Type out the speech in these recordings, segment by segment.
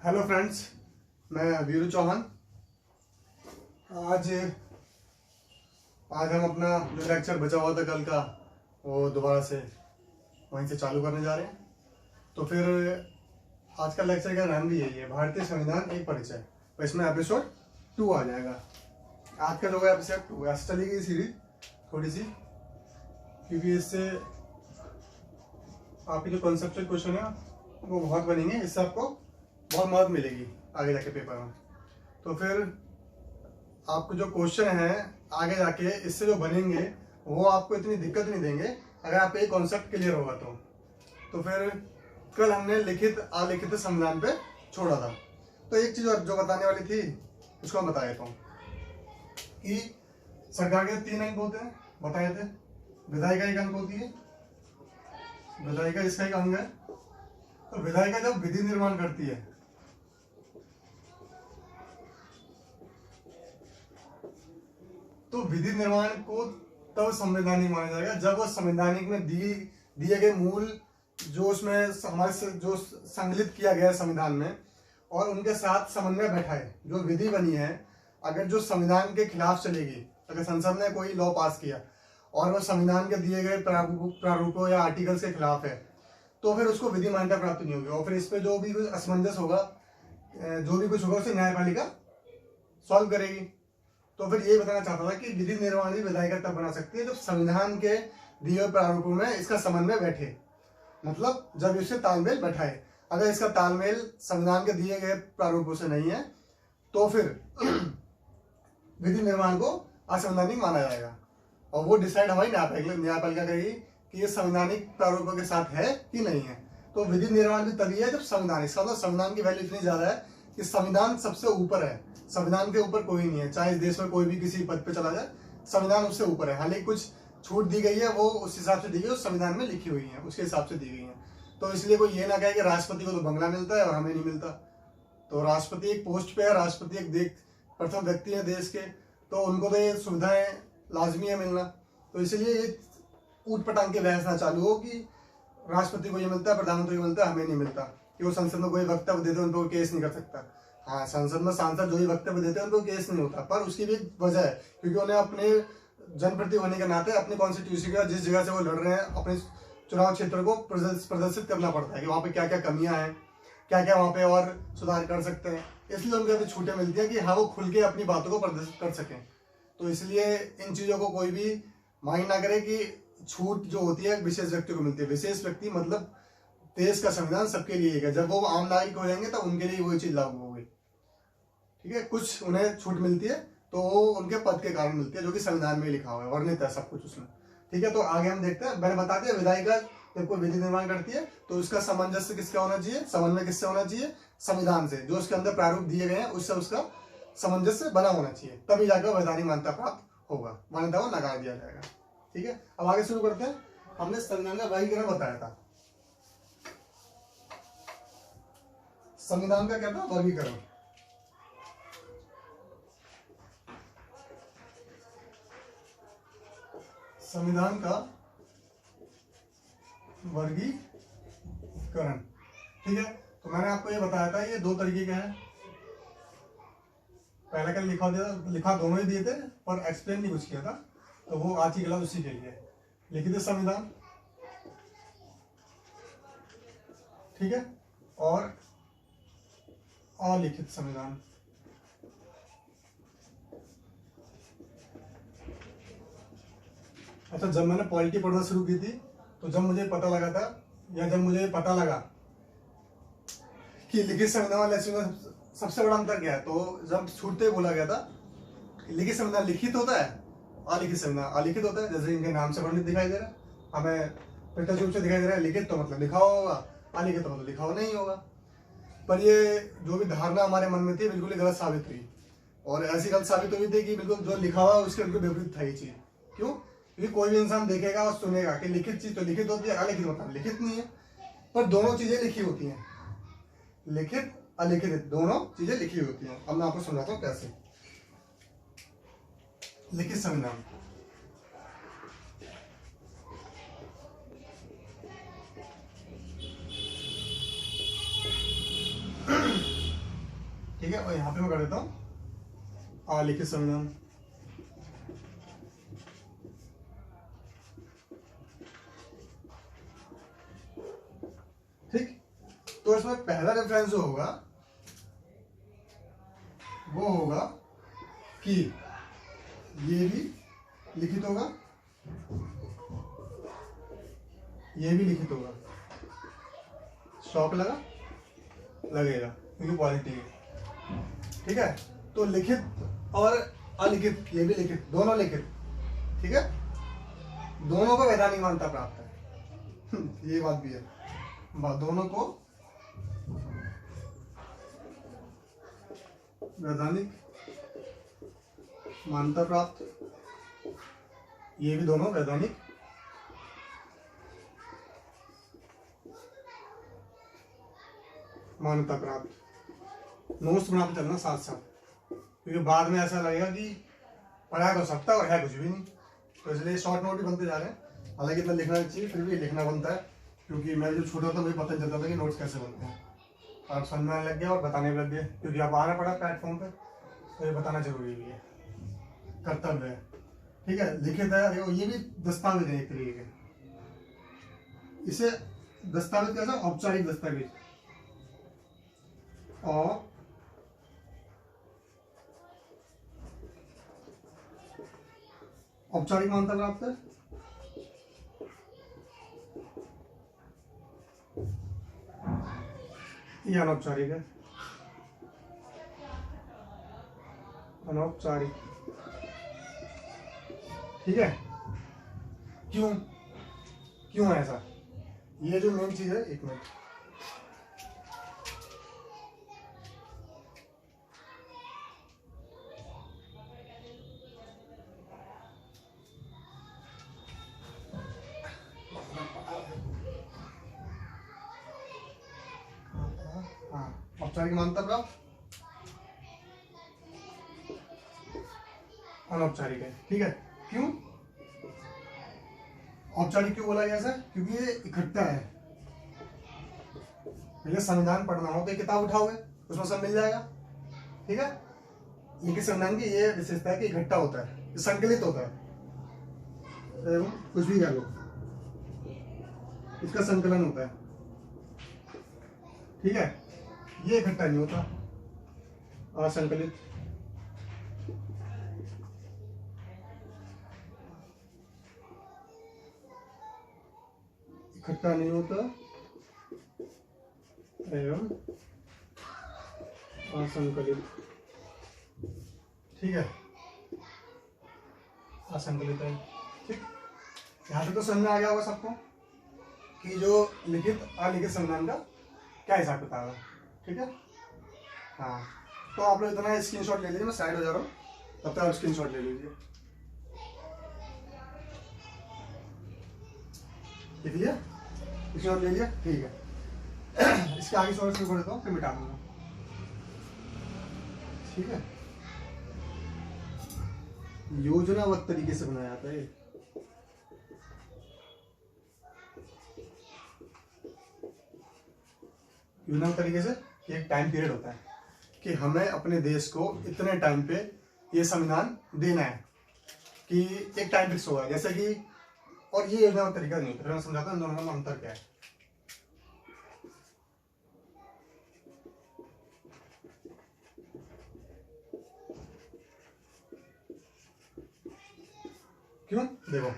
Hello friends, मैं वीरू चौहान। आज आज हम अपना जो लेक्चर बचा हुआ था कल का वो दोबारा से वहीं से चालू करने जा रहे हैं। तो फिर आज का लेक्चर का नाम भी यही है, भारतीय संविधान एक परिचय। तो इसमें एपिसोड 2 आ जाएगा। आज का जो है एपिसोड 2 ऐसे चलेगी सीरीज थोड़ी सी, क्योंकि इससे आपके जो कॉन्सेप्चुअल क्वेश्चन है वो बहुत बनेंगे, इससे आपको बहुत मदद मिलेगी आगे जाके पेपर में। तो फिर आपको जो क्वेश्चन है आगे जाके इससे जो बनेंगे वो आपको इतनी दिक्कत नहीं देंगे अगर आपको एक कॉन्सेप्ट क्लियर होगा। तो फिर कल हमने लिखित अलिखित संविधान पे छोड़ा था। तो एक चीज जो बताने वाली थी उसको मैं बता देता हूँ कि सरकार के 3 अंग होते हैं, बताए थे। विधायिका एक अंग होती है, विधायिका इसका एक अंग है। तो विधायिका जब विधि निर्माण करती है तो विधि निर्माण को तब संवैधानिक माना जाएगा जब वो संवैधानिक में दिए गए मूल जो उसमें हमारे से जो संकलित किया गया है संविधान में, और उनके साथ समन्वय बैठाए। जो विधि बनी है अगर जो संविधान के खिलाफ चलेगी, अगर संसद ने कोई लॉ पास किया और वो संविधान के दिए गए प्रारूपों या आर्टिकल्स के खिलाफ है, तो फिर उसको विधि मान्यता प्राप्त नहीं होगी। और फिर इस पे जो भी कुछ असमंजस होगा, जो भी कुछ होगा, उसे न्यायपालिका सॉल्व करेगी। तो फिर ये बताना चाहता था कि विधि निर्माण भी विधायिका तब बना सकती है जब संविधान के दिए हुए प्रारूपों में इसका समन्वय बैठे, मतलब जब इससे तालमेल बैठाए। अगर इसका तालमेल संविधान के दिए गए प्रारूपों से नहीं है तो फिर विधि निर्माण को असंवैधानिक माना जाएगा, और वो डिसाइड हमारी न्यायपालिका करेगी कि ये संवैधानिक प्रारूपों के साथ है कि नहीं है। तो विधि निर्माण भी तभी है जब संविधान, संविधान की वैल्यू इतनी ज्यादा है कि संविधान सबसे ऊपर है, संविधान के ऊपर कोई नहीं है। चाहे इस देश में कोई भी किसी पद पे चला जाए, संविधान उससे ऊपर है। हालांकि कुछ छूट दी गई है, वो उस हिसाब से दी गई, उस संविधान में लिखी हुई है, उसके हिसाब से दी गई है। तो इसलिए कोई ये ना कहे कि राष्ट्रपति को तो बंगला मिलता है और हमें नहीं मिलता। तो राष्ट्रपति एक पोस्ट पे है, राष्ट्रपति एक प्रथम व्यक्ति है देश के, तो उनको तो ये सुविधाएं लाजमी है मिलना। तो इसलिए ये ऊट पटांग के बहस ना चालू हो कि राष्ट्रपति को ये मिलता है, प्रधानमंत्री को मिलता है, हमें नहीं मिलता, कि वो संसद में कोई वक्तव्य देते उन पर केस नहीं कर सकता। हाँ, संसद में सांसद जो भी वक्तव्य देते हैं उन पर केस नहीं होता, पर उसकी भी एक वजह है, क्योंकि उन्हें अपने जनप्रति होने के नाते अपने कॉन्स्टिट्यूशन का जिस जगह से वो लड़ रहे हैं अपने चुनाव क्षेत्र को प्रदर्शित करना पड़ता है कि वहाँ पे क्या क्या कमियां हैं, क्या क्या वहाँ पे और सुधार कर सकते हैं। इसलिए उनको भी छूटें मिलती है कि हाँ वो खुल के अपनी बातों को प्रदर्शित कर सकें। तो इसलिए इन चीज़ों को कोई भी माइंड ना करे कि छूट जो होती है विशेष व्यक्ति को मिलती है। विशेष व्यक्ति मतलब देश का संविधान सबके लिए है, जब वो आम नागरिक हो जाएंगे तब उनके लिए वही चीज लागू होगी। ठीक है, कुछ उन्हें छूट मिलती है तो वो उनके पद के कारण मिलती है, जो कि संविधान में लिखा हुआ है, वर्णित है सब कुछ उसमें। ठीक है, तो आगे हम देखते हैं। मैंने बता दिया विधायिका जब कोई विधि निर्माण करती है तो उसका सामंजस्य किसका होना चाहिए, समन्वय किससे होना चाहिए, संविधान से, जो उसके अंदर प्रारूप दिए गए हैं उससे उसका सामंजस्य बना होना चाहिए, तभी जाकर वैधानिक मान्यता प्राप्त होगा, मान्यता को नकार दिया जाएगा। ठीक है, अब आगे शुरू करते हैं। हमने संविधान का वर्गीकरण बताया था। संविधान का क्या था, वर्गीकरण। संविधान का वर्गीकरण। ठीक है, तो मैंने आपको ये बताया था ये 2 तरीके के हैं। पहले का लिखा दोनों ही दिए थे पर एक्सप्लेन नहीं कुछ किया था, तो वो आज की क्लास उसी के लिए। लिखित संविधान, ठीक है, और अलिखित संविधान। अच्छा, जब मैंने पॉलिटी पढ़ना शुरू की थी तो जब मुझे पता लगा था, या जब मुझे पता लगा कि लिखित संविधान और में सबसे बड़ा अंतर क्या है, तो जब छूटते बोला गया था लिखित संविधान लिखित होता है, अलिखित संविधान अलिखित होता है। जैसे इनके नाम से वर्णित दिखाई दे रहा है, हमें प्रत्यक्ष रूप से दिखाई दे रहा है। लिखित तो मतलब लिखा हुआ होगा, अलिखित तो मतलब लिखा हुआ नहीं होगा। पर ये जो भी धारणा हमारे मन में थी बिल्कुल ही गलत साबित हुई, और ऐसी गलत साबित हुई थी कि बिल्कुल जो लिखा हुआ उसके बिल्कुल विपरीत था ये चीज। क्यों? क्योंकि कोई भी इंसान देखेगा और सुनेगा कि लिखित चीज तो लिखित होती है, अलिखित मतलब लिखित नहीं है। पर दोनों चीजें लिखी होती हैं, लिखित अलिखित दोनों चीजें लिखी होती हैं। अब मैं आपको समझाता हूँ कैसे। लिखित संविधान, ठीक है। और यहाँ पे मैं कर देता हूँ लिखित संविधान। ठीक, तो इसमें पहला रेफरेंस जो होगा वो होगा कि ये भी लिखित होगा, ये भी लिखित होगा। शॉक लगेगा क्योंकि क्वालिटी है। ठीक है, तो लिखित और अलिखित, ये भी लिखित, दोनों लिखित। ठीक है, दोनों को वैधानिक मान्यता प्राप्त है। ये बात भी है, दोनों को वैधानिक मान्यता प्राप्त, ये भी दोनों वैधानिक मान्यता प्राप्त। नोट्स बनाते चलना साथ साथ, क्योंकि बाद में ऐसा लगेगा कि पढ़ा तो सकता है और है कुछ भी नहीं। तो इसलिए शॉर्ट नोट भी बनते जा रहे हैं। हालांकि इतना लिखना नहीं चाहिए, फिर भी लिखना बनता है, क्योंकि मैं जो छोटा था मुझे पता नहीं चलता था कि नोट्स कैसे बनते हैं। आप समझ में आने लग गया और बताने लग गए, क्योंकि आप आना पड़ा प्लेटफॉर्म पे, तो ये बताना जरूरी भी है, कर्तव्य है। ठीक है, लिखित है, ये भी दस्तावेज है एक तरीके के। इसे दस्तावेज कैसा, औपचारिक दस्तावेज और औपचारिक मान्यता प्राप्त है। ये अनौपचारिक है, अनौपचारिक। ठीक है, क्यों क्यों है ऐसा, ये जो मेन चीज है, एक मिनट। औपचारिक मान्यता प्राप्त, अनौपचारिक है। ठीक है, क्यों औपचारिक क्यों बोला गया ऐसा, क्योंकि ये इकट्ठा है। पहले संविधान पढ़ना हो तो किताब उठाओगे, उसमें सब मिल जाएगा। ठीक है, इनके संविधान की ये विशेषता है कि इकट्ठा होता है, संकलित होता है। कुछ भी कह लो, इसका संकलन होता है। ठीक है, ये इकट्ठा नहीं होता, असंकलित। इकट्ठा नहीं होता एवं असंकलित। ठीक है, असंकलित है। ठीक, यहाँ तक तो समझ में आ गया होगा सबको कि जो लिखित अलिखित संविधान का क्या हिसाब किताब है। ठीक है, हाँ, तो आप लोग इतना स्क्रीनशॉट ले लीजिए, मैं साइड हो जा रहा हूँ, तब तक आप स्क्रीनशॉट ले लीजिए। लिख लिया, स्क्रीनशॉट ले लिया, ठीक है। इसके आगे सोच शुरू कर देता हूँ, फिर मिटा दूंगा। ठीक है, योजनाबद्ध तरीके से बनाया जाता है। योजनाबद्ध तरीके से एक टाइम पीरियड होता है कि हमें अपने देश को इतने टाइम पे ये संविधान देना है, कि एक टाइम फिक्स होगा, जैसे कि, और ये योजना का तरीका नहीं होता। मैं समझाता हूँ दोनों में अंतर क्या है। क्यों, देखो,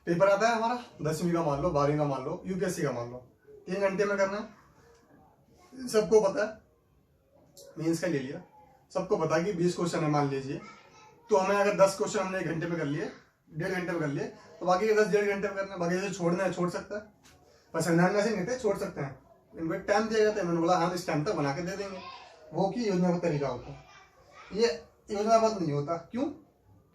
पेपर आता है हमारा 10वीं का मान लो, 12वीं का मान लो, यूपीएससी का मान लो, 3 घंटे में करना है। सबको पता है, मेंस का ले लिया, सबको पता है कि 20 क्वेश्चन है मान लीजिए, तो हमें अगर 10 क्वेश्चन हमने 1 घंटे में कर लिए, 1.5 घंटे में कर लिए, तो बाकी के 10 1.5 घंटे में करना है। बाकी जो छोड़ना है छोड़ सकता है, पर संविधान में ऐसे नहीं थे, छोड़ सकते हैं। इनको एक टाइम दिया जाता है, मैंने बोला हम इस टाइम तक बना के दे देंगे, वो की योजना का तरीका होता है। ये योजनाबद्ध नहीं होता। क्यों,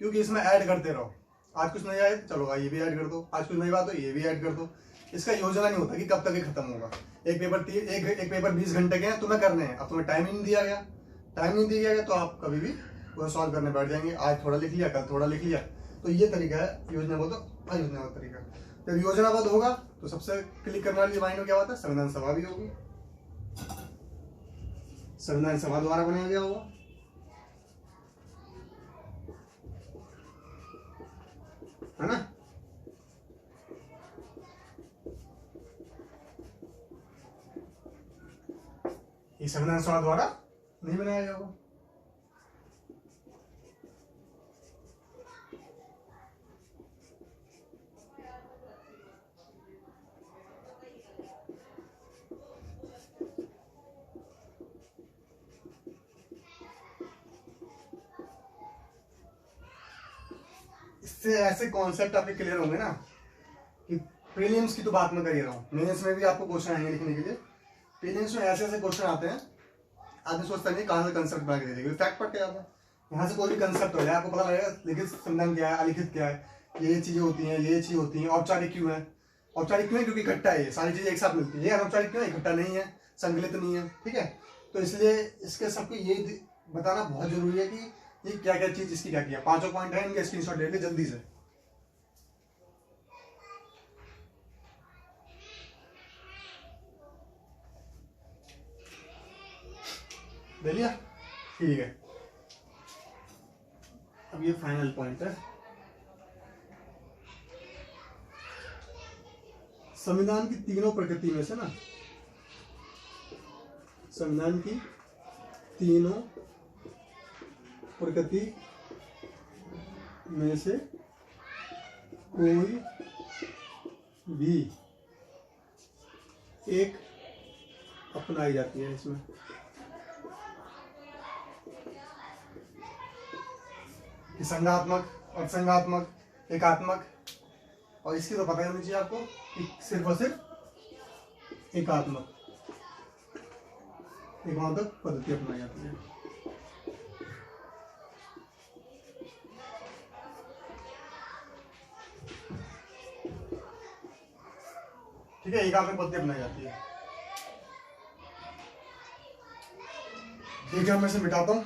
क्योंकि इसमें ऐड करते रहो, आज कुछ नहीं आए चलो ये भी ऐड कर दो, आज कुछ नई बात हो ये भी ऐड कर दो। इसका योजना नहीं होता कि कब तक ये खत्म होगा। एक पेपर 20 घंटे के हैं, तुम्हें करने हैं, अब तुम्हें टाइम ही नहीं दिया गया, टाइम नहीं दिया गया, तो आप कभी भी वो सॉल्व करने बैठ जाएंगे। आज थोड़ा लिख लिया, कल थोड़ा लिख लिया। तो ये तरीका है योजनाबद्ध और अयोजनाबद्ध तरीका। जब योजनाबद्ध होगा तो सबसे क्लिक करने वाली मायने क्या होता है, संविधान सभा भी होगी। संविधान सभा द्वारा बनाया गया होगा, है ना। ये संविधान सभा द्वारा नहीं बनाया गया होगा। इससे ऐसे कॉन्सेप्ट आपके क्लियर होंगे ना कि प्रीलिम्स की तो बात मैं कर ही रहा हूँ, मेंस में भी आपको क्वेश्चन आएंगे लिखने के लिए। प्रीलिम्स में ऐसे ऐसे क्वेश्चन आते हैं, आदमी सोचता नहीं कहाँ से कंसेप्ट बना के दे देंगे, फैक्ट पढ़ के आता है। यहाँ से कोई भी कंसेप्ट हो जाए आपको पता लगेगा लिखित संविधान क्या है, अलिखित क्या है, ये चीजें होती हैं, ये चीज होती हैं। औपचारिक क्यों है, औपचारिक क्यों है क्योंकि इकट्ठा है, ये सारी चीजें एक साथ मिलती है। ये अनौपचारिक क्यों है, इकट्ठा नहीं है, संकलित नहीं है, ठीक है। तो इसलिए इसके सबको ये बताना बहुत जरूरी है कि ये क्या क्या चीज इसकी क्या किया। 5 पॉइंट है, इनके स्क्रीनशॉट ले लीजिए जल्दी से। ले लिया, ठीक है। अब ये फाइनल पॉइंट है, संविधान की तीनों प्रकृति में से ना, संविधान की तीनों प्रकृति में से कोई भी एक अपनाई जाती है इसमें। कि संघात्मक, अर्धसंघात्मक, एकात्मक, और इसकी तो पता ही होनी चाहिए आपको कि सिर्फ और सिर्फ एकात्मक, एकमात्रक पद्धति अपनाई जाती है। ठीक है, एकात्मक पद्धति अपनाई जाती है। ठीक है, मैं इसे मिटाता हूं।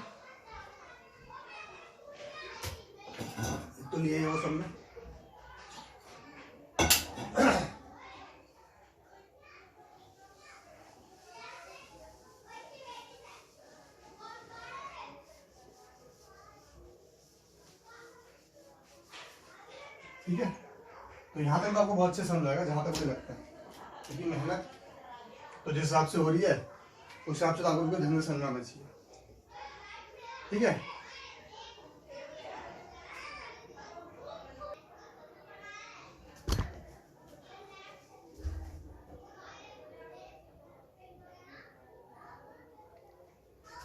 तो लिए वो सब में ठीक है। तो यहाँ तक तो आपको बहुत अच्छे समझ आएगा जहां तक मुझे लगता है, क्योंकि मेहनत तो जिस हिसाब से हो रही है उस हिसाब से तो आपको ढंग से समझना आना चाहिए। ठीक है,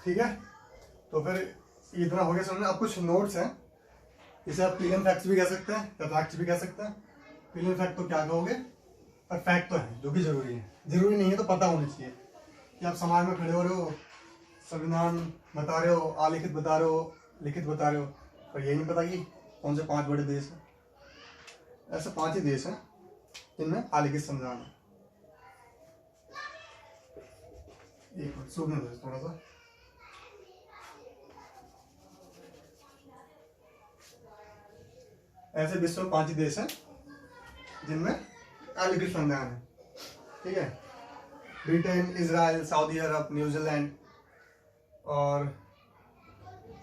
ठीक है। तो फिर इतना हो गया समझना। अब कुछ नोट्स हैं, इसे आप प्रीलिम फैक्ट्स भी कह सकते हैं या फैक्ट्स भी कह सकते हैं। प्रीलिम फैक्ट तो क्या कहोगे, पर फैक्ट तो है जो कि जरूरी है। जरूरी नहीं है तो पता होना चाहिए कि आप समाज में खड़े हो रहे हो, संविधान बता रहे हो, अलिखित बता रहे हो, लिखित बता रहे हो, पर यही नहीं पता कि कौन से 5 बड़े देश हैं। ऐसे 5 ही देश हैं जिनमें अलिखित संविधान है। एक मिनट सूखने दो थोड़ा सा। ऐसे विश्व में 5 ही देश हैं जिनमें अलिखित संविधान है। ठीक है, ब्रिटेन, इजराइल, सऊदी अरब, न्यूजीलैंड, और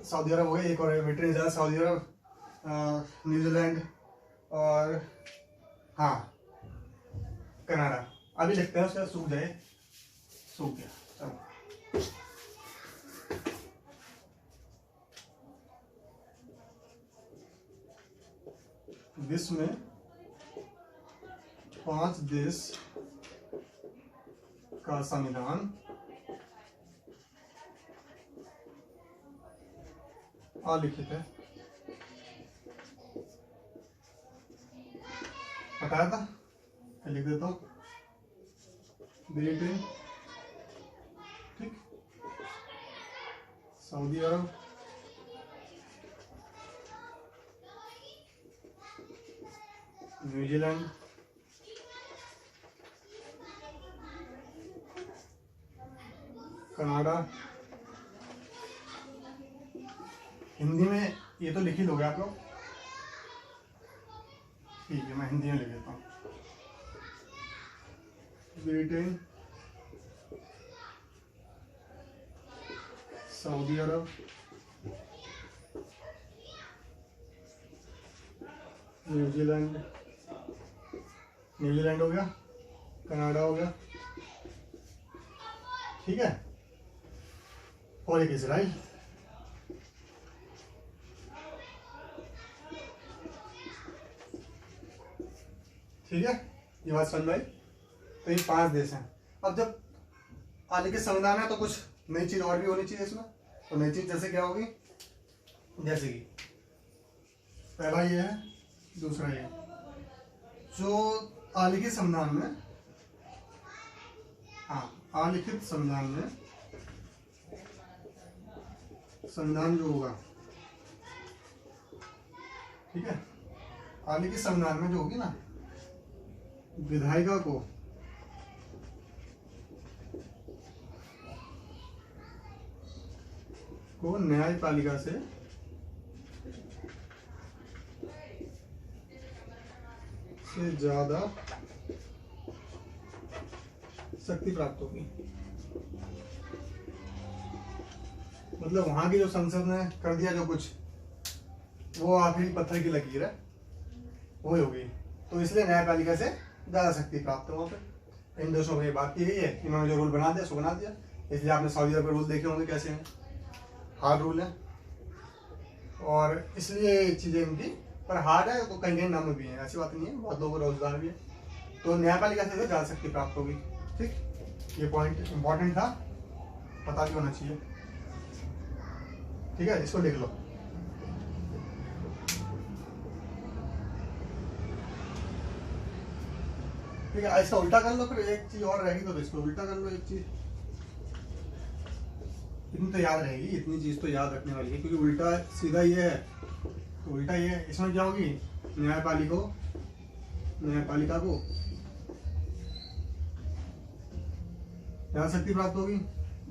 सऊदी अरब हो गया एक, और ब्रिटेन, इजराइल, सऊदी अरब, न्यूजीलैंड, और हाँ कनाडा। अभी लिखते हैं, उसका सूख जाए, सूख गया। चलो विश्व में 5 देश का संविधान अलिखित है। बताया था, लिख देता हूं। ब्रिटेन, ठीक, सऊदी अरब, न्यूजीलैंड, कनाडा। हिंदी में ये तो लिख ही लोगे आप लोग, ठीक है, मैं हिंदी में लिख देता हूँ। ब्रिटेन, सऊदी अरब, न्यूजीलैंड, न्यूजीलैंड हो गया, कनाडा हो गया, ठीक है, और एक इजराइल। ठीक है, ये बात समझ आई। तो ये 5 देश हैं। अब जब आगे के संविधान है तो कुछ नई चीज और भी होनी चाहिए इसमें। तो नई चीज जैसे क्या होगी, जैसे कि पहला ये है, दूसरा ये, जो आलिखित संविधान में, हाँ आलिखित संविधान में, संविधान जो होगा, ठीक है, आलिखित संविधान में जो होगी ना, विधायिका को न्यायपालिका से ज्यादा शक्ति प्राप्त होगी। मतलब वहां की जो संसद ने कर दिया जो कुछ, वो आखिरी पत्थर की लकीर है, वही होगी। तो इसलिए न्यायपालिका से ज्यादा शक्ति प्राप्त है वहां पे। इन देशों में ये बात की गई है, इन्होंने जो रूल बना दिया सो बना दिया। इसलिए आपने सऊदी अरब के रूल देखे होंगे कैसे हैं, हार्ड रूल है, और इसलिए चीजें इनकी पर हार्ड है तो कहीं कहीं नम भी है, ऐसी बात नहीं है, बहुत लोगों को रोजगार भी है। तो न्यायपालिका से ज्यादा शक्ति प्राप्त होगी। ठीक, ये पॉइंट इंपॉर्टेंट था, पता भी होना चाहिए। ठीक है, इसको लिख लो। ठीक है, इसका उल्टा कर लो, फिर एक चीज और रहेगी तो इसको उल्टा कर लो एक चीज। इतनी तो याद रहेगी, इतनी चीज तो याद रखने वाली है, क्योंकि उल्टा सीधा ये है, तो उल्टा ये है। इसमें क्या होगी, न्यायपालिका को ज्यादा शक्ति प्राप्त होगी।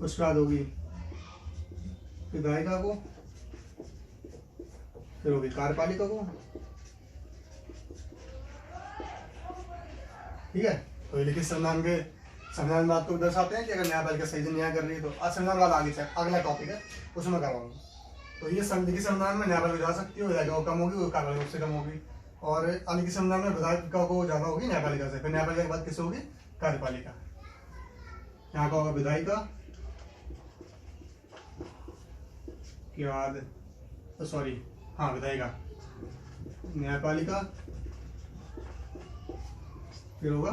उसके बाद होगी विधायिका को, फिर होगी कार्यपालिका को। ठीक है, तो ये लिखित संविधान बात को दर्शाते हैं कि अगर न्यायपालिका सही से न्याय कर रही है तो। आज संविधान वाला आगे अगला टॉपिक है, उसमें करवाऊंगा। तो ये लिखित संविधान में न्यायपालिका जा सकती है, विधायिका कम होगी, वो कार्यपालिका उससे कम होगी। और अलिखित संविधान में विधायिका को ज्यादा होगी न्यायपालिका से, फिर न्यायपालिका के बाद किससे होगी, कार्यपालिका। यहाँ का होगा विधायिका के बाद, सॉरी हाँ विधायिका, न्यायपालिका, फिर होगा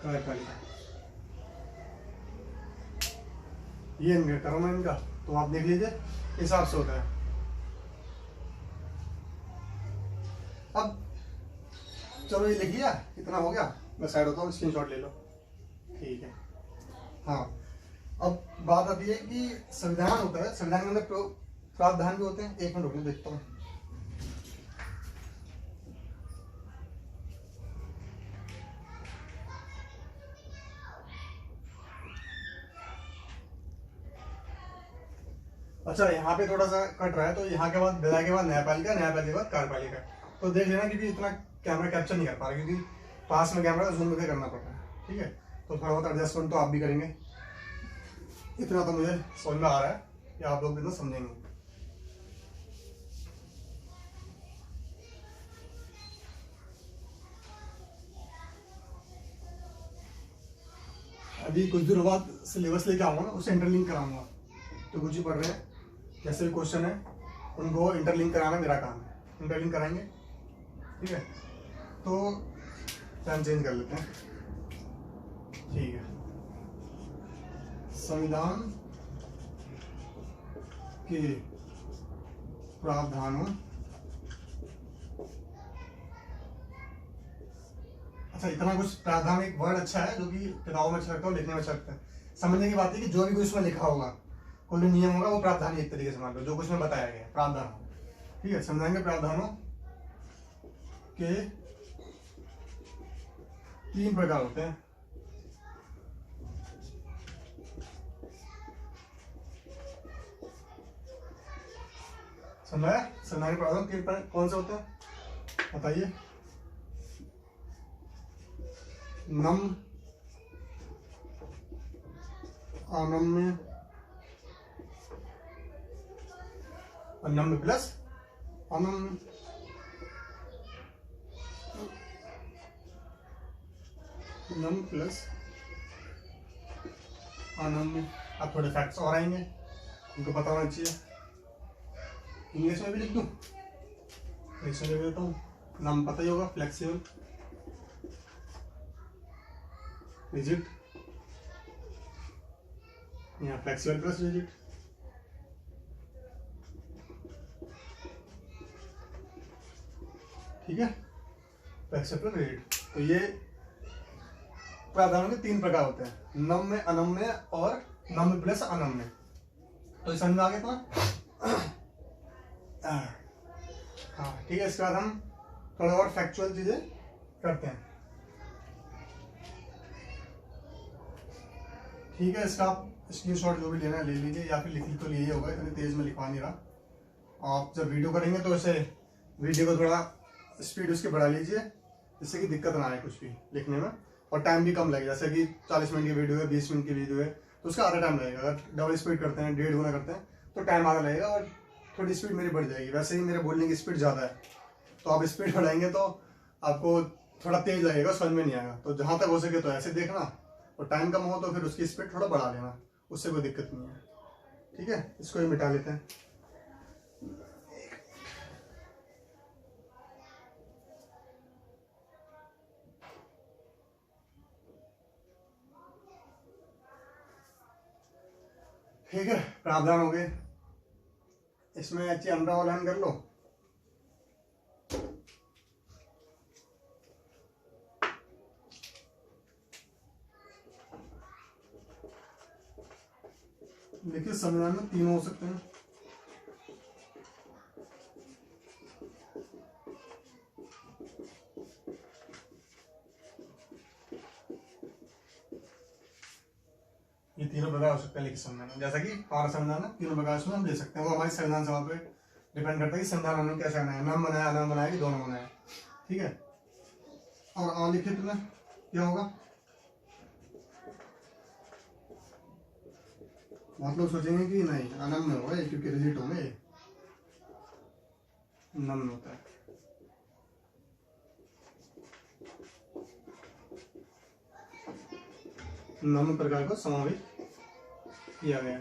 कार्यपालिका। ये इनका कर्म है इनका, तो आप देख लीजिए हिसाब से होता है। अब चलो ये लिख लिया, इतना हो गया, मैं साइड होता हूँ, स्क्रीनशॉट ले लो। ठीक है, हाँ अब बात आती है कि संविधान होता है, संविधान के अंदर प्रावधान भी होते हैं। एक मिनट रुकिए, देखता हूँ। अच्छा, यहाँ पे थोड़ा सा कट रहा है, तो यहाँ के बाद विधायिका के बाद न्यायपालिका, न्यायपालिका के बाद कार्यपालिका। तो देख लेना, क्योंकि इतना कैमरा कैप्चर नहीं कर पा रहा, क्योंकि पास में कैमरा जूम करके करना पड़ रहा है। ठीक है, तो थोड़ा बहुत एडजस्टमेंट तो आप भी करेंगे। इतना तो मुझे समझ में आ रहा है कि आप लोग भी तो समझेंगे। अभी कुछ देर बाद सिलेबस लेके आऊंगा ना, उसे इंटरलिंक कराऊंगा। तो कुछ ही पढ़ रहे हैं, जैसे भी क्वेश्चन है उनको इंटरलिंक कराना मेरा काम है, इंटरलिंक कराएंगे। ठीक है, तो टाइम चेंज कर लेते हैं। ठीक है, संविधान के प्रावधानों, अच्छा इतना कुछ प्रावधान एक वर्ड अच्छा है, जो कि किताबों में अच्छा लगता है, लिखने में अच्छा लगता है। समझने की बात है कि जो भी कुछ उसमें लिखा होगा, कोई भी नियम होगा, वो प्रावधान एक तरीके से मान लो, जो कुछ में बताया गया है प्रावधान। ठीक है, संविधान के प्रावधानों के 3 प्रकार होते हैं। समझाया, संविधान के प्रावधान 3 कौन से होते हैं बताइए। नम, अनम्य, अनम्य प्लस अनम्य, नम्य प्लस अनम्य। अब थोड़े फैक्ट्स और आएंगे, उनको पता होना चाहिए। इंग्लिश में भी लिख दूं, इंग्लिश में लिख देता हूँ। नाम पता ही होगा, फ्लेक्सिबल, रिजिड, यहाँ फ्लेक्सिबल प्लस रिजिड। ठीक है, फ्लेक्सिबल रिजिड। तो ये प्रावधानों के 3 प्रकार होते हैं, नम्य, अनम्य और नम्य प्लस अनम्य। तो समझ में आ गया तुम्हें? हाँ ठीक है। इसके बाद हम थोड़ा और फैक्चुअल चीजें करते हैं। ठीक है, इसका आप स्क्रीनशॉट जो भी लेना है ले लीजिए, या फिर लिख तो लिए होगा, इतनी तेज में लिखवा नहीं रहा। आप जब वीडियो करेंगे तो इसे वीडियो को थोड़ा स्पीड उसकी बढ़ा लीजिए, जिससे कि दिक्कत ना आए कुछ भी लिखने में, और टाइम भी कम लगे। जैसे कि 40 मिनट की वीडियो है, 20 मिनट की वीडियो है, तो उसका आधा टाइम लगेगा। अगर डबल स्पीड करते हैं, 1.5 गुना करते हैं, तो टाइम आधा लगेगा और थोड़ी स्पीड मेरी बढ़ जाएगी। वैसे ही मेरे बोलने की स्पीड ज़्यादा है, तो आप स्पीड बढ़ाएंगे तो आपको थोड़ा तेज लगेगा, समझ में नहीं आएगा। तो जहाँ तक हो सके तो ऐसे देखना, और टाइम कम हो तो फिर उसकी स्पीड थोड़ा बढ़ा लेना, उससे कोई दिक्कत नहीं है। ठीक है, इसको ही मिटा लेते हैं। ठीक है, प्रावधान हो गए। इसमें अच्छी अनरावलन कर लो। देखिए संविधान में 3 हो सकते हैं। ये 3 प्रकार हो सकते हैं लिखित संविधान में, जैसा कि हमारा संविधान है 3 प्रकार उसमें हम ले सकते हैं। वो हमारी संविधान सभा पे डिपेंड करता है कि संविधान उन्होंने कैसे बनाया, नाम बनाया, अनाम बनाया कि दोनों बनाया। ठीक है, और अलिखित में क्या होगा? बहुत लोग सोचेंगे कि नहीं अनम्य होगा क्योंकि रिजिट होंगे, नम्य होता है। नम्य प्रकार को समावित किया गया।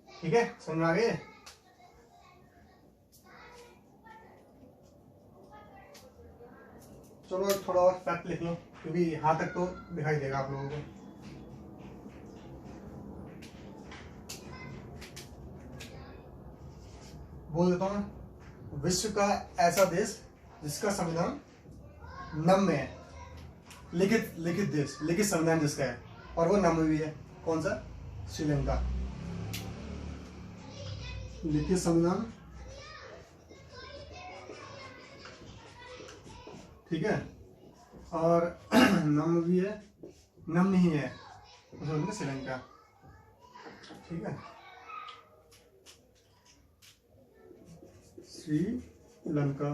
ठीक है, समझ में आ गए? चलो थोड़ा और फैक्ट लिख लो, क्योंकि यहाँ तक तो दिखाई देगा आप लोगों को। बोल देता हूँ, विश्व का ऐसा देश जिसका संविधान नम्य है, लिखित देश, लिखित संविधान जिसका है, और वो नम्य भी है। कौन सा? श्रीलंका। लिखित संविधान, ठीक है, और नम्य भी है, नम्य ही है, श्रीलंका। ठीक है, श्रीलंका।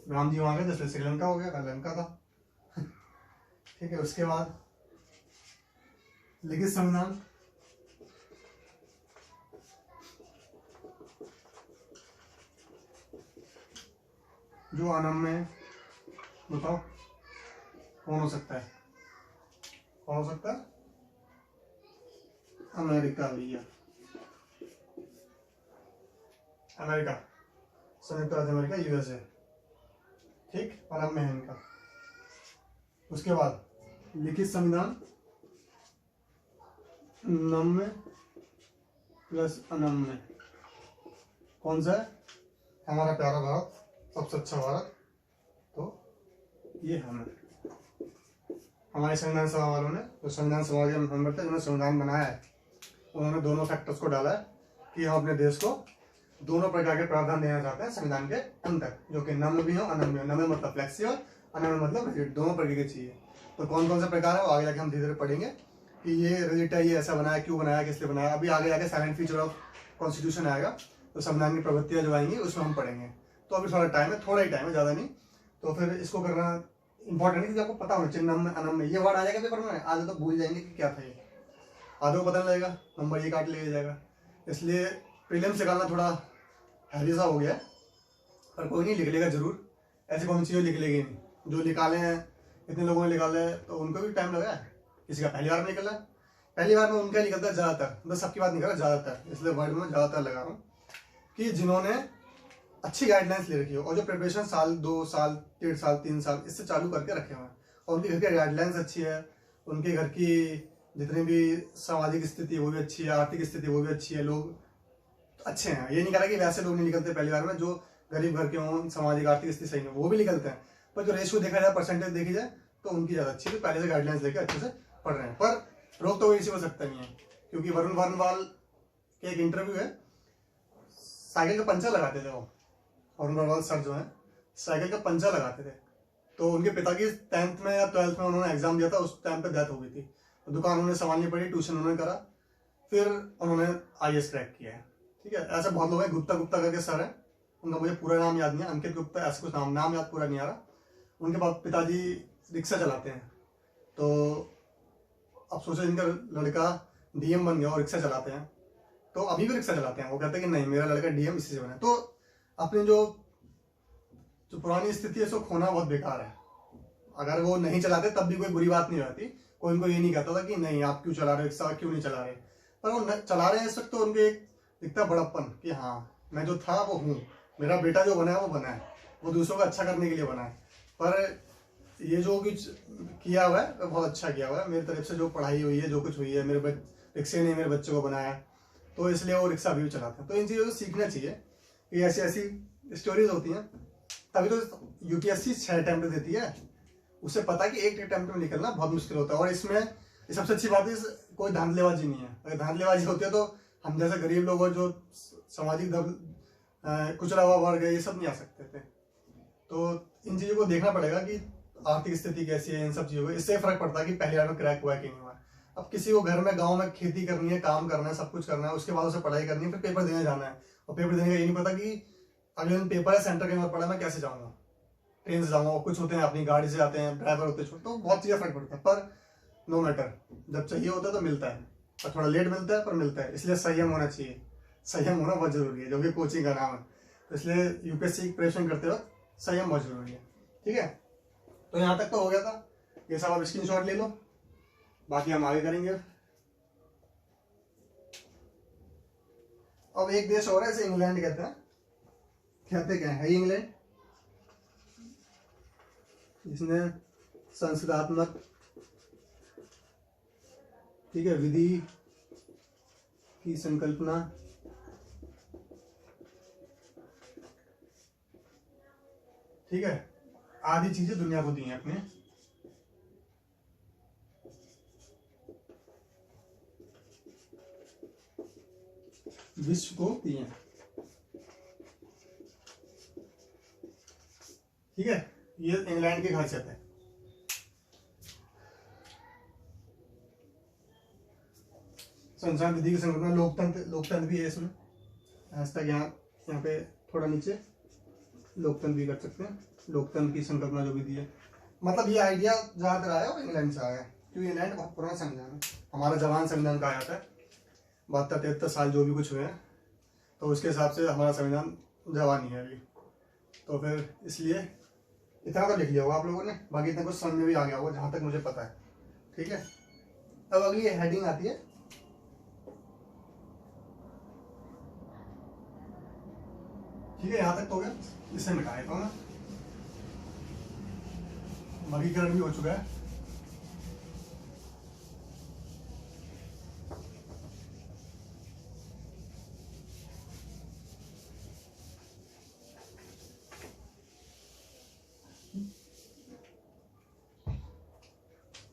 राम जी वहां गए तो श्रीलंका हो गया, लंका था। ठीक है, उसके बाद लिखित संविधान, जो अनम्य है, बताओ कौन हो सकता है? कौन हो सकता है? अमेरिका भैया, अमेरिका, संयुक्त राज्य अमेरिका, यूएसए। ठीक, अनम्य है इनका। उसके बाद लिखित संविधान नम्य प्लस अनम्य, कौन सा है? हमारा प्यारा भारत, सबसे अच्छा भारत। तो ये हमारे संविधान सभा वालों ने, जो संविधान सभा के मेंबर थे जिन्होंने संविधान बनाया है, उन्होंने दोनों फैक्टर्स को डाला है कि हम अपने देश को दोनों प्रकार के प्रावधान देना चाहते हैं संविधान के अंदर, जो कि नम्य भी हो, अनम्य। नम्य मतलब फ्लेक्सिबल, अनम्य मतलब रिजिड, दोनों प्रकार के चाहिए। तो कौन कौन से प्रकार है वो आगे जाके हम धीरे धीरे पढ़ेंगे कि ये रिजिड है, ये ऐसा बनाया, क्यों बनाया, किस लिए बनाया। अभी आगे जाके साइलेंट फीचर ऑफ कॉन्स्टिट्यूशन आएगा, तो संविधान की प्रवृत्तियां जो आएंगी उसमें हम पढ़ेंगे। तो अभी थोड़ा टाइम है, थोड़ा ही टाइम है, ज़्यादा नहीं। तो फिर इसको करना इंपॉर्टेंट है कि आपको पता होना चाहिए नम अनम में ये वर्ड आ जाएगा पेपर में, आधे तो भूल जाएंगे कि क्या था ये, आधे को पता नहीं लगेगा, नंबर ये काट लिया जाएगा। इसलिए प्रीलिम्स निकालना थोड़ा हैवी सा हो गया है, पर कोई नहीं, लिख लेगा जरूर। ऐसी कौन सी चीज़ लिख लेगी नहीं, जो निकाले हैं इतने लोगों ने निकाले हैं तो उनको भी टाइम लगा है, किसी का पहली बार में निकला है, पहली बार में उनका निकलता है ज़्यादातर, बस सबकी बात नहीं कर रहा, ज़्यादातर, इसलिए वर्ड में ज़्यादातर लगा रहा हूँ कि जिन्होंने अच्छी गाइडलाइंस ले रखी हो और जो प्रिपरेशन साल 2 साल 1.5 साल 3 साल इससे चालू करके रखे हुए हैं और उनके घर की गाइडलाइंस अच्छी है, उनके घर की जितनी भी सामाजिक स्थिति वो भी अच्छी है, आर्थिक स्थिति वो भी अच्छी है, लोग अच्छे हैं। ये नहीं कह रहा कि वैसे लोग नहीं निकलते पहली बार में, जो गरीब घर के हों, सामाजिक आर्थिक स्थिति सही है वो भी निकलते हैं, पर जो रेशियो देखा जाए, परसेंटेज देखी जाए तो उनकी ज़्यादा अच्छी है, तो पहले से गाइडलाइंस लेकर अच्छे से पढ़ रहे हैं। पर रोक तो कोई इसी हो सकता नहीं है, क्योंकि वरुण वर्णवाल के एक इंटरव्यू है, साइकिल का पंचर लगाते थे वो, वरुण वर्णवाल सर जो है साइकिल का पंचर लगाते थे, तो उनके पिता की 10th में या 12th में उन्होंने एग्जाम दिया था, उस टाइम पे डेथ हो गई थी, तो दुकान उन्होंने संभालनी पड़ी, ट्यूशन उन्होंने करा, फिर उन्होंने IAS क्रैक किया है। ठीक है, ऐसे बहुत लोग हैं, गुप्ता गुप्ता करके सर है, उनका मुझे पूरा नाम याद नहीं है, अंकित गुप्ता ऐसा कुछ नाम याद पूरा नहीं आ रहा। उनके पिताजी रिक्शा चलाते हैं, तो अब सोचो इनका लड़का DM बन गया और रिक्शा चलाते हैं, तो अभी भी रिक्शा चलाते हैं, वो कहते हैं कि नहीं मेरा लड़का DM इसी से बना है। तो अपनी जो पुरानी स्थिति है उसको खोना बहुत बेकार है, अगर वो नहीं चलाते तब भी कोई बुरी बात नहीं रहती, कोई उनको ये नहीं कहता था कि नहीं आप क्यों चला रहे हो रिक्शा, क्यों नहीं चला रहे, पर वो चला रहे हैं इस वक्त, तो उनके एक दिखता बड़प्पन कि हाँ मैं जो था वो हूँ, मेरा बेटा जो बना है वो बना है, वो दूसरों का अच्छा करने के लिए बना है। पर ये जो कुछ किया हुआ है बहुत अच्छा किया हुआ है, मेरी तरफ से जो पढ़ाई हुई है, जो कुछ हुई है, मेरे रिक्शे ने मेरे बच्चे को बनाया, तो इसलिए वो रिक्शा अभी भी चलाते हैं। तो इन चीज़ों को सीखना चाहिए कि ऐसी ऐसी स्टोरीज होती हैं, तभी तो UPSC 6 अटेम्प्ट देती है, उसे पता है कि एक अटेम्प्ट में निकलना बहुत मुश्किल होता है। और इसमें सबसे अच्छी बात है कोई धांधलेबाजी नहीं है, अगर धांधलेबाजी होती है तो हम जैसे गरीब लोग जो सामाजिक कुचला हुआ वर्ग है ये सब नहीं आ सकते थे। तो इन चीज़ों को देखना पड़ेगा कि आर्थिक स्थिति कैसी है, इन सब चीज़ों को, इससे फर्क पड़ता है कि पहली बार में क्रैक हुआ है कि नहीं हुआ। अब किसी को घर में गाँव में खेती करनी है, काम करना है, सब कुछ करना है, उसके बाद उसे पढ़ाई करनी है, फिर पेपर देने जाना है, और पेपर देने का ये नहीं पता कि अगले दिन पेपर है, सेंटर कहीं और पड़ा, मैं कैसे जाऊँगा, ट्रेन से जाऊँगा, कुछ होते हैं अपनी गाड़ी से आते हैं, ड्राइवर होते हैं, तो बहुत चीज़ें फर्क पड़ता है। पर नो मैटर, जब चाहिए होता है तो मिलता है, पर थोड़ा लेट मिलता है पर मिलता है, इसलिए संयम होना चाहिए, संयम होना बहुत जरूरी है, जो कि कोचिंग का नाम है। तो इसलिए UPSC की प्रिपरेशन करते वक्त संयम बहुत जरूरी है। ठीक है, तो यहाँ तक तो हो गया था, ये सब आप स्क्रीनशॉट ले लो, बाकी हम आगे करेंगे। अब एक देश और है, इसे इंग्लैंड कहते हैं, कहते क्या है इंग्लैंड, इसने संसदात्मक, ठीक है, विधि की संकल्पना, ठीक है, आदि चीजें दुनिया को दी हैं अपने, विश्व को दी हैं। ठीक है, ये इंग्लैंड की खासियत है। संविधान विधि की संकल्पना, लोकतंत्र भी है इसमें, आज तक यहाँ पे थोड़ा नीचे लोकतंत्र भी कर सकते हैं, लोकतंत्र की संकल्पना जो भी दी है, मतलब ये आइडिया ज्यादातर आया और इंग्लैंड से आया, क्योंकि इंग्लैंड बहुत पुराना संविधान है, हमारा जवान संविधान कहा जाता है, 72-73 साल जो भी कुछ हुए हैं, तो उसके हिसाब से हमारा संविधान जवान ही है अभी, तो फिर इसलिए इतना तो लिख लिया होगा आप लोगों ने, बाकी इतना कुछ समझ में भी आ गया होगा जहां तक मुझे पता है। ठीक है, अब अगली हेडिंग आती है, ठीक है, यहां तक तो हो गया, इसे मिटा देता हूं मैं, वर्गीकरण भी हो चुका है।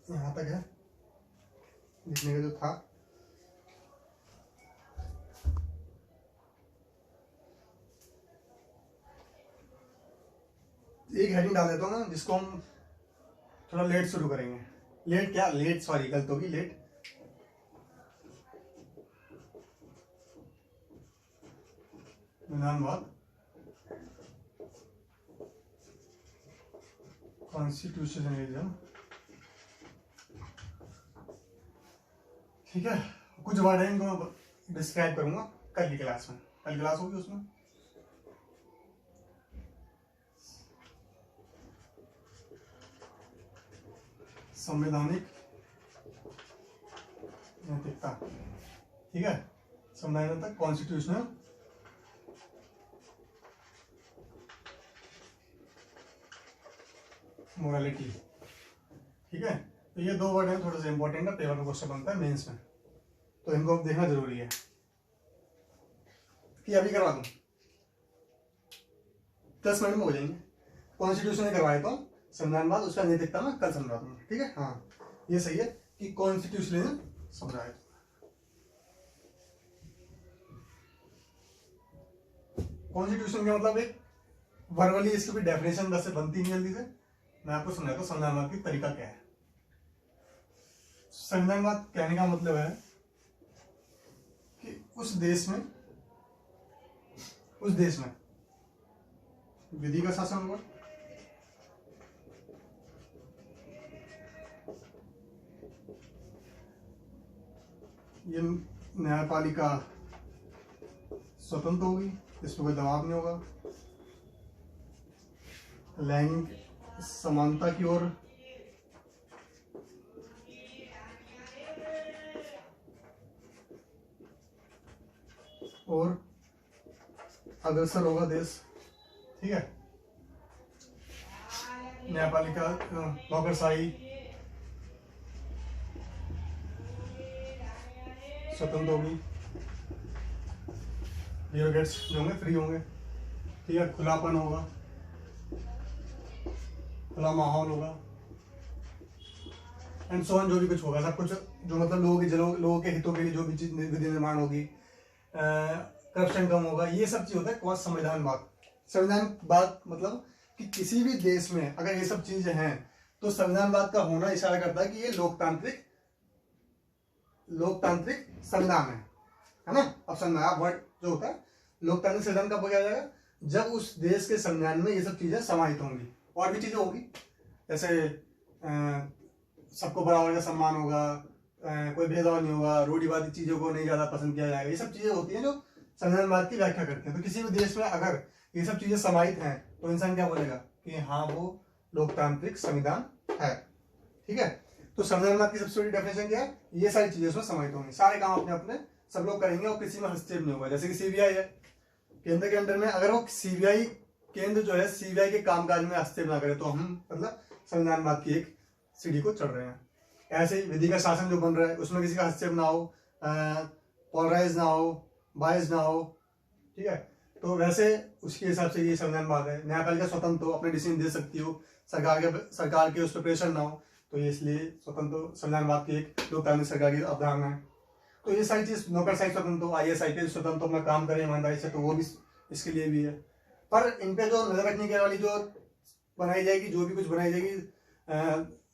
यहां तक है लिखने का जो था, एक हेडिंग डाल देता हूँ ना, जिसको हम थोड़ा लेट शुरू करेंगे, लेट क्या, लेट सॉरी गलत होगी, लेट विधानवाद कॉन्स्टिट्यूशनलिज्म, ठीक है। कुछ वर्ड है इनको डिस्क्राइब करूंगा कल की क्लास में, कल क्लास होगी उसमें। संवैधानिक नैतिकता, ठीक है, संवैधानिक तक कॉन्स्टिट्यूशनल मोरालिटी, ठीक है। तो ये दो वर्ड हैं, थोड़े से इंपॉर्टेंट है, पेपर में क्वेश्चन बनता है मेंस में, तो इनको अब देखना जरूरी है। कि अभी करवा दूं 10 मिनट में हो जाएंगे। कॉन्स्टिट्यूशन करवाए तो संविधानवाद, उसका नैतिकता में कल समझा दूंगा, ठीक है। हाँ ये सही है कि कॉन्स्टिट्यूशनलिज्म समझाए। कॉन्स्टिट्यूशन का मतलब एक वर्बली इसकी भी डेफिनेशन वैसे बनती नहीं जल्दी से, मैं आपको समझाता हूँ संविधानवाद की तरीका क्या है। संविधानवाद कहने का मतलब है कि उस देश में विधि का शासन होगा, ये न्यायपालिका स्वतंत्र होगी, इसमें कोई दबाव नहीं होगा, लैंगिक समानता की ओर और अग्रसर होगा देश, ठीक है। न्यायपालिका नौकरशाही स्वतंत्र होगी, ब्यूरोक्रेट्स जो होंगे फ्री होंगे, ठीक है। खुलापन होगा, खुला माहौल होगा, एंड सो ऑन, जो भी कुछ होगा सब कुछ जो मतलब लोगों के हितों के लिए जो भी चीज विधि निर्माण होगी, करप्शन कम होगा, ये सब चीज होता है कौन संविधानवाद। संविधानवाद मतलब कि किसी भी देश में अगर ये सब चीजें हैं तो संविधानवाद का होना इशारा करता है कि ये लोकतांत्रिक संविधान है ना। अब संविधान वर्ड जो होता है लोकतांत्रिक संविधान कब हो जाएगा, जब उस देश के संविधान में ये सब चीजें समाहित होंगी, और भी चीजें होगी, जैसे सबको बराबर का सम्मान होगा, कोई भेदभाव नहीं होगा, रूढ़िवादी चीजों को नहीं ज्यादा पसंद किया जाएगा, ये सब चीजें होती हैं जो संविधानवाद की व्याख्या करते हैं। तो किसी भी देश में अगर ये सब चीजें समाहित हैं तो इंसान क्या बोलेगा कि हाँ वो लोकतांत्रिक संविधान है, ठीक है। तो संविधानवाद की सबसे बड़ी डेफिनेशन क्या है, ये सारी चीजें उसमें समाहित होंगी, सारे काम अपने अपने सब लोग करेंगे और किसी में हस्तक्षेप नहीं होगा। जैसे कि सीबीआई है केंद्र के अंडर में, अगर वो सीबीआई केंद्र जो है सीबीआई के कामकाज में हस्तक्षेप ना करे तो हम मतलब संविधानवाद की एक सीढ़ी को चढ़ रहे हैं। ऐसे ही विधि का शासन जो बन रहा है उसमें किसी का हस्तक्षेप ना हो, पोलराइज ना हो, बायस ना हो, ठीक है। तो वैसे उसके हिसाब से ये संविधानवाद है। न्यायपालिका स्वतंत्र हो, अपने डिसीजन दे सकती हो, सरकार के उस पर प्रेशर ना हो, तो ये इसलिए स्वतंत्र संविधानवाद की एक लोकतांत्रिक सरकार की अवधारणा है। तो ये सारी चीज, नौकरशाही स्वतंत्र हो, IAS IPS स्वतंत्र अपना काम करें ईमानदारी से, तो वो भी इसके लिए भी है। पर इन पे जो नजर रखने के वाली जो बनाई जाएगी, जो भी कुछ बनाई जाएगी,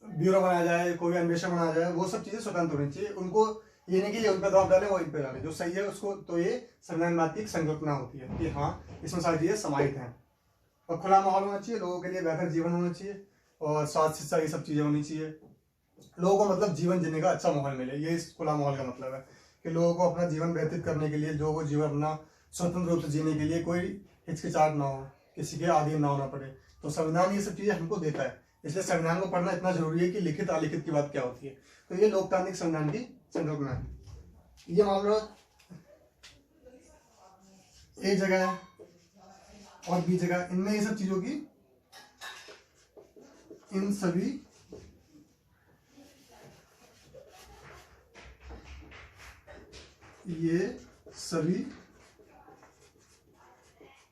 ब्यूरो बनाया जाए, कोई अन्वेषण बनाया जाए, वो सब चीजें स्वतंत्र होनी चाहिए। उनको ये नहीं कि ये उन पर दबाव डाले वो इन पे डाले, जो सही है उसको, तो ये संविधानवाद की एक संकल्पना होती है कि हाँ इसमें सारी चीजें समाहित हैं। और खुला माहौल होना चाहिए, लोगों के लिए बेहतर जीवन होना चाहिए, और स्वास्थ्य शिक्षा ये सब चीजें होनी चाहिए। लोगों को मतलब जीवन जीने का अच्छा माहौल मिले, ये इस खुला माहौल का मतलब है कि लोगों को अपना जीवन व्यतीत करने के लिए, लोगों को जीवन अपना स्वतंत्र रूप से जीने के लिए कोई हिचकिचाहट ना हो, किसी के अधीन ना होना पड़े। तो संविधान ये सब चीजें हमको देता है, इसलिए संविधान को पढ़ना इतना जरूरी है कि लिखित अलिखित की बात क्या होती है। तो ये लोकतांत्रिक संविधान की संकल्पना है। ये मान लो एक जगह है और बी जगह, इनमें ये सब चीजों की, इन सभी ये सभी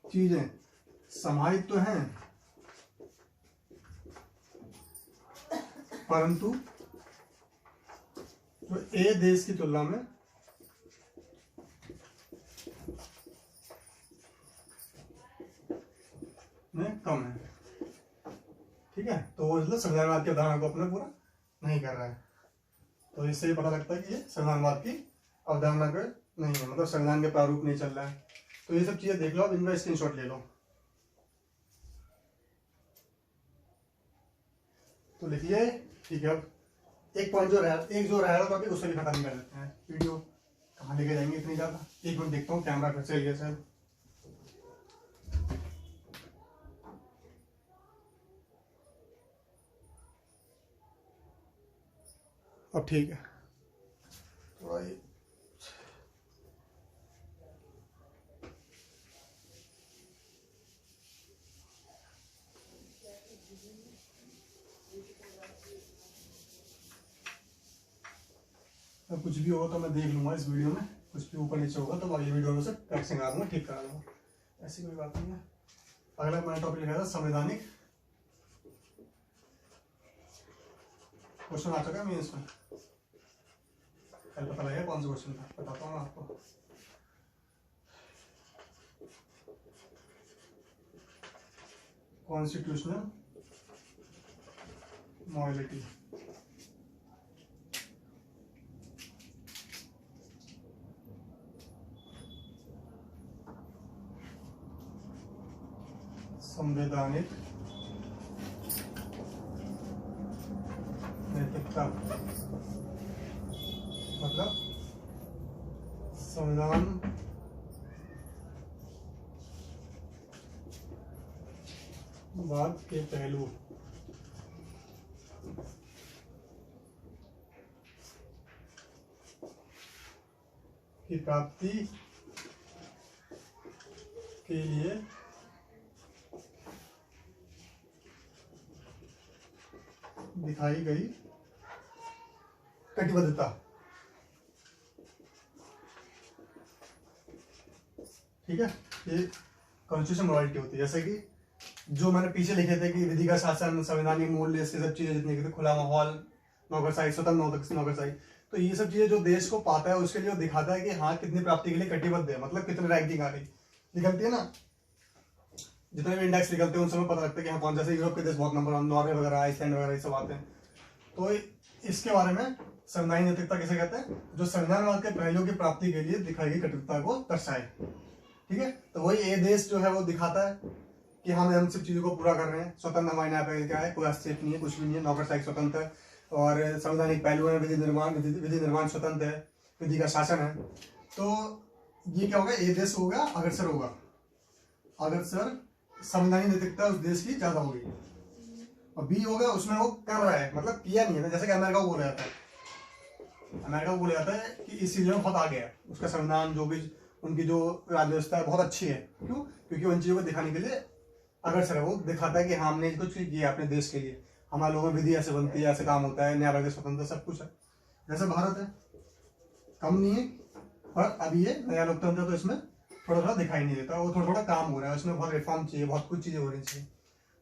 चीजें समाहित तो हैं, परंतु तो ए देश की तुलना में कम है, ठीक है। तो वो मतलब संविधानवाद की अवधारणा को अपने पूरा नहीं कर रहा है। तो इससे ही पता लगता है कि ये संविधानवाद की अवधारणा पे नहीं है, मतलब संविधान के प्रारूप नहीं चल रहा है। तो ये सब चीजें देख लो, अब इनका स्क्रीनशॉट ले लो। तो लिखिए, ठीक है। अब एक पॉइंट जो रह रहा था टॉपिक, उसे भी खत्म कर देते हैं। वीडियो कहाँ लेके जाएंगे इतनी ज़्यादा। एक मिनट देखता हूँ कैमरा फिर से लिए शायद। अब ठीक है, थोड़ा ये अब कुछ भी होगा तो मैं देख लूंगा इस वीडियो में। कुछ भी ऊपर नीचे होगा तो अगली वीडियो में से करेक्शन करा दूंगा, ठीक करा दूंगा, ऐसी कोई बात नहीं है। अगला मैंने टॉपिक लिखा था संवैधानिक। क्वेश्चन आ चुका है मेंस में, कल पता लगेगा कौन सा क्वेश्चन था, बताता हूँ आपको। Constitutional morality. संवैधानिक नैतिकता मतलब संविधान वाद के पहलू की प्राप्ति के लिए दिखाई गई कटिबद्धता। ठीक है, ये कॉन्स्टिट्यूशन मॉरलिटी होती है। जैसे कि जो मैंने पीछे लिखे थे कि विधि का शासन, संवैधानिक मूल्य, ये सब चीजें जितनी की थी, खुला माहौल, नौकरशाही, स्वतंत्र नौकरशाही, तो ये सब चीजें जो देश को पाता है उसके लिए वो दिखाता है कि हाँ कितनी प्राप्ति के लिए कटिबद्ध है, मतलब कितनी रैंकिंग आ रही निकलती है ना। जितने भी इंडेक्स निकलते हैं उन समय पता लगता है कि हाँ कौन, जैसे यूरोप के देश बहुत नंबर, नॉर्वे वगैरह, आइसलैंड वगैरह ये सब आते हैं। तो इसके बारे में संवैधानिक नैतिकता किसे कहते हैं? जो संविधानवाद के पहलुओं की प्राप्ति के लिए दिखाई गई कटिबद्धता को दर्शाए। ठीक है, तो वही ये देश जो है वो दिखाता है कि हम सब चीजों को पूरा कर रहे हैं। स्वतंत्र हमारे यहाँ पे क्या है, कोई हस्तक्षेप नहीं है, कुछ भी नहीं है, नौकरशाही स्वतंत्र है, और संवैधानिक पहलू है, विधि निर्माण स्वतंत्र है, विधि का शासन है। तो ये क्या होगा, ए देश होगा अग्रसर होगा, अग्रसर संवैधानिक नैतिकता उस देश की ज्यादा होगी। और बी होगा उसमें वो कर रहा है, मतलब किया नहीं है। जैसे कि अमेरिका को बोला जाता है, अमेरिका को बोला जाता है कि इस चीजों में बहुत आगे है, उसका संविधान जो भी, उनकी जो राज्य व्यवस्था है बहुत अच्छी है। क्यों? क्योंकि उन चीजों को दिखाने के लिए अग्रसर है, वो दिखाता है कि हाँ हमने कुछ किया अपने देश के लिए, हमारे लोगों में विधि ऐसे बनती है, ऐसे काम होता है, न्याय स्वतंत्र सब कुछ है। जैसे भारत है, कम नहीं है, पर अभी ये नया लोकतंत्र तो इसमें थोड़ा थोड़ा दिखाई नहीं देता, वो थोड़ा थोड़ा काम हो रहा है, उसमें बहुत रिफॉर्म चाहिए, बहुत कुछ चीजें हो रही चाहिए।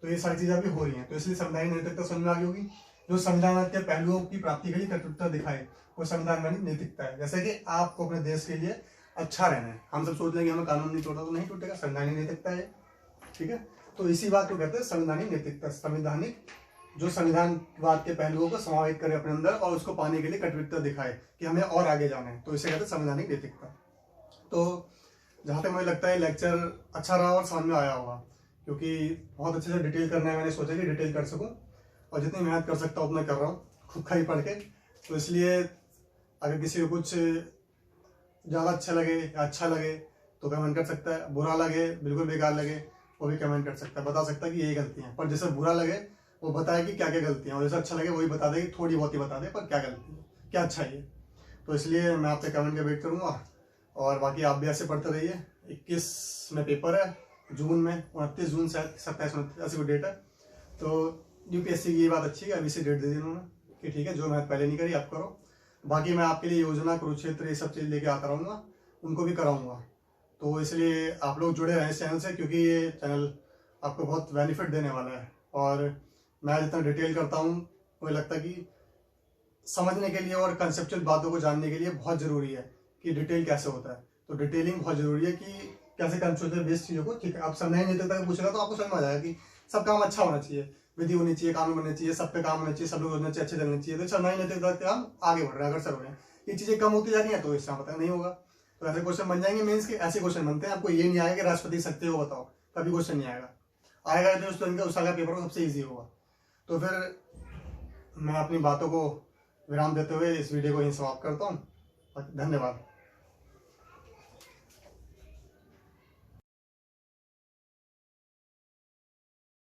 तो ये सारी चीजें अभी हो रही हैं, तो इसलिए संवैधानिक नैतिकता समझ में आ गई होगी। जो संविधान के पहलुओं की प्राप्ति के लिए कटिबद्धता दिखाए वो संवैधानिक नैतिकता है। जैसे कि आपको अपने देश के लिए अच्छा रहना है, हम सब सोच लेंगे हमें कानून नहीं तोड़ा तो नहीं टूटेगा, संवैधानिक नैतिकता है। ठीक है, तो इसी बात को कहते हैं संवैधानिक नैतिकता। संवैधानिक जो संविधानवाद के पहलुओं को समाहित करे अपने अंदर और उसको पाने के लिए कटिबद्धता दिखाए कि हमें और आगे जाना है, तो इसे कहते हैं संवैधानिक नैतिकता। तो जहाँ तक मुझे लगता है लेक्चर अच्छा रहा और समझ में आया होगा, क्योंकि बहुत अच्छे से डिटेल करना है, मैंने सोचा कि डिटेल कर सकूं, और जितनी मेहनत कर सकता हूँ उतना कर रहा हूँ खुद का ही पढ़ के। तो इसलिए अगर किसी को कुछ ज़्यादा अच्छा लगे या अच्छा लगे तो कमेंट कर सकता है, बुरा लगे, बिल्कुल बेकार लगे, वो भी कमेंट कर सकता है, बता सकता है कि यही गलतियाँ। पर जैसे बुरा लगे वो बताए कि क्या क्या गलतियाँ, और जैसे अच्छा लगे वही बता दे कि थोड़ी बहुत ही बता दे पर क्या गलती है, क्या अच्छा है। तो इसलिए मैं आपके कमेंट का वेट करूँगा, और बाकी आप भी ऐसे पढ़ते रहिए। 21 में पेपर है, जून में 29 जून शायद 27 ऐसी कोई डेट है। तो यूपीएससी की ये बात अच्छी है, अभी से डेट दे दी उन्होंने कि ठीक है जो मेहनत पहले नहीं करी आप करो। बाकी मैं आपके लिए योजना, कुरुक्षेत्र, ये सब चीज़ लेके आता रहूँगा, उनको भी कराऊंगा। तो इसलिए आप लोग जुड़े रहें इस चैनल से, क्योंकि ये चैनल आपको बहुत बेनिफिट देने वाला है। और मैं जितना डिटेल करता हूँ मुझे लगता है कि समझने के लिए और कंसेप्चुअल बातों को जानने के लिए बहुत ज़रूरी है कि डिटेल कैसे होता है। तो डिटेलिंग बहुत ज़रूरी है कि कैसे कंसेप्चुअल बेस्ड चीज़ों को, ठीक है, आप समझ नहीं देते पूछेगा तो आपको समझ में आ जाएगा कि सब काम अच्छा होना चाहिए, विधि होनी चाहिए, कानून बनने चाहिए, सब पे काम होना चाहिए, सब लोग होना चाहिए, अच्छे चलने चाहिए। तो समझ नहीं देते हम आगे बढ़ रहे हैं, अगर सब हो रहे हैं, ये चीज़ें कम होती जा रही है तो इसका पता नहीं होगा। तो ऐसे क्वेश्चन बन जाएंगे मेंस के, ऐसे क्वेश्चन बनते हैं। आपको ये नहीं आएगा कि राष्ट्रपति सत्य हो बताओ, कभी क्वेश्चन नहीं आएगा। आएगा तो उस का पेपर सबसे ईजी होगा। तो फिर मैं अपनी बातों को विराम देते हुए इस वीडियो को यहीं समाप्त करता हूँ। धन्यवाद।